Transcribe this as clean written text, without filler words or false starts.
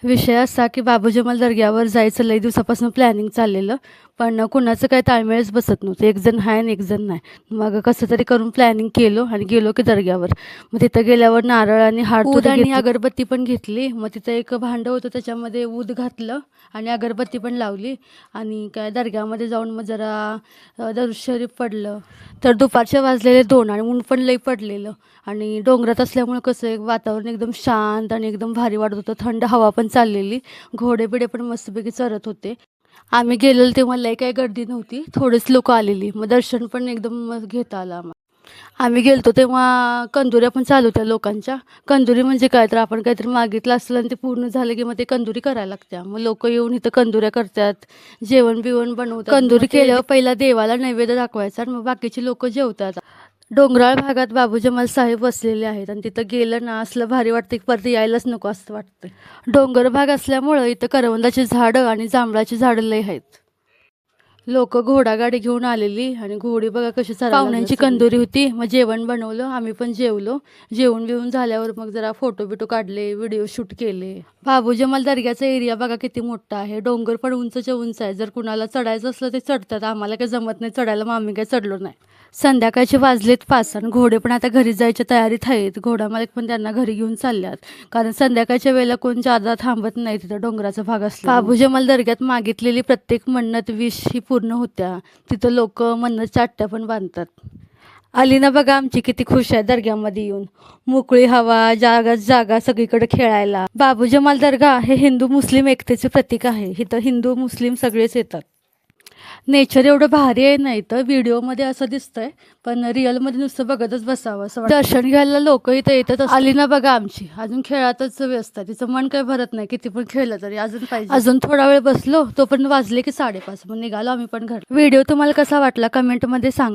विषय असा की बाबू जमाल दर्ग्यावर जायचं लई दिवसापासून प्लॅनिंग चाललेलं, पण कुणाचं काही ताळमेळच बसत नव्हतं. एक जण आहे आणि एक जण नाही. मग कसं तरी करून प्लॅनिंग केलो आणि गेलो की दर्ग्यावर. मग तिथं गेल्यावर नारळ आणि ऊद आणि अगरबत्ती पण घेतली. मग तिथं एक भांडं होतं, त्याच्यामध्ये ऊद घातलं आणि अगरबत्ती पण लावली आणि काय दर्ग्यामध्ये जाऊन मग जरा दरुद शरीफ पडलं. तर दुपारचे वाजलेले 2 आणि ऊन पण लई पडलेलं आणि डोंगरात असल्यामुळं कसं एक वातावरण एकदम शांत आणि एकदम भारी वाटत होतं. थंड हवा पण चाललेली, घोडे बिडे पण मस्तपैकी चरत होते. आम्ही गेलेलो तेव्हा लई काही गर्दी नव्हती, थोडेच लोक आलेली. मग दर्शन पण एकदम घेता आलं आम्हाला. आम्ही गेलतो तेव्हा कंदुऱ्या पण चालू होत्या लोकांच्या. कंदुरी म्हणजे काय, तर आपण काहीतरी मागितलं असलं आणि ते पूर्ण झालं की मग ते कंदुरी करायला लागत्या. मग लोक येऊन इथं कंदुऱ्या करतात, जेवण बिवण बनवतात. कंदुरी केल्यावर पहिला देवाला नैवेद्य दाखवायचा आणि मग बाकीची लोक जेवतात. डोंगराळ भागात बाबू जमाल साहेब बसलेले आहेत आणि तिथं गेलं ना असलं भारी वाटतं की परत यायलाच नको असं वाटतं. डोंगर भाग असल्यामुळं इथं करवंदाची झाडं आणि जांभळाची झाडं लई आहेत. लोक घोडागाडी घेऊन आलेली आणि घोडी बघा कशी चालायला लागली. पाहुण्यांची कंदुरी होती, मग जेवण बनवलं, आम्ही पण जेवलो. जेवण बिवून झाल्यावर मग जरा फोटो बिटो काढले, व्हिडिओ शूट केले. बाबू जमाल दर्ग्याचा एरिया बघा किती मोठा आहे. डोंगर पण उंचच्या उंच आहे. जर कुणाला चढायचं असलं ते चढतात. आम्हाला काही जमत नाही चढायला, मग आम्ही काही चढलो नाही. संध्याकाळचे वाजलेत 5 आणि घोडे पण आता घरी जायच्या तयारीत आहेत. घोडा मालक पण त्यांना घरी घेऊन चालल्यात, कारण संध्याकाळच्या वेळेला कोण जादा थांबत नाही तिथं डोंगराचा भाग असला. बाबू जमाल दर्ग्यात मागितलेली प्रत्येक मन्नत विश ही पूर्ण होत्या. तिथं लोक मन्नत चाट्ट्या पण बांधतात. अलीना बघा आमची किती खुश आहे दर्ग्यामध्ये येऊन. मोकळी हवा, जागा सगळीकडे खेळायला. बाबू जमाल दर्गा हे हिंदू मुस्लिम एकतेचे प्रतीक आहे. इथं हिंदू मुस्लिम सगळेच येतात. नेचर एवढं भारी आहे नाही तर व्हिडिओमध्ये असं दिसतंय, पण रिअलमध्ये नुसतं बघतच बसावं असं वाटतं. दर्शन घ्यायला लोक इथं येतात. अलीना बघा आमची अजून खेळातच व्यस्त आहे. तिचं मन काही भरत नाही, किती पण खेळलं तरी अजून पाहिजे. अजून थोडा वेळ बसलो, तो पण वाजले की 5:30. मग निघालो आम्ही पण घर. व्हिडिओ तुम्हाला कसा वाटला कमेंटमध्ये सांगा.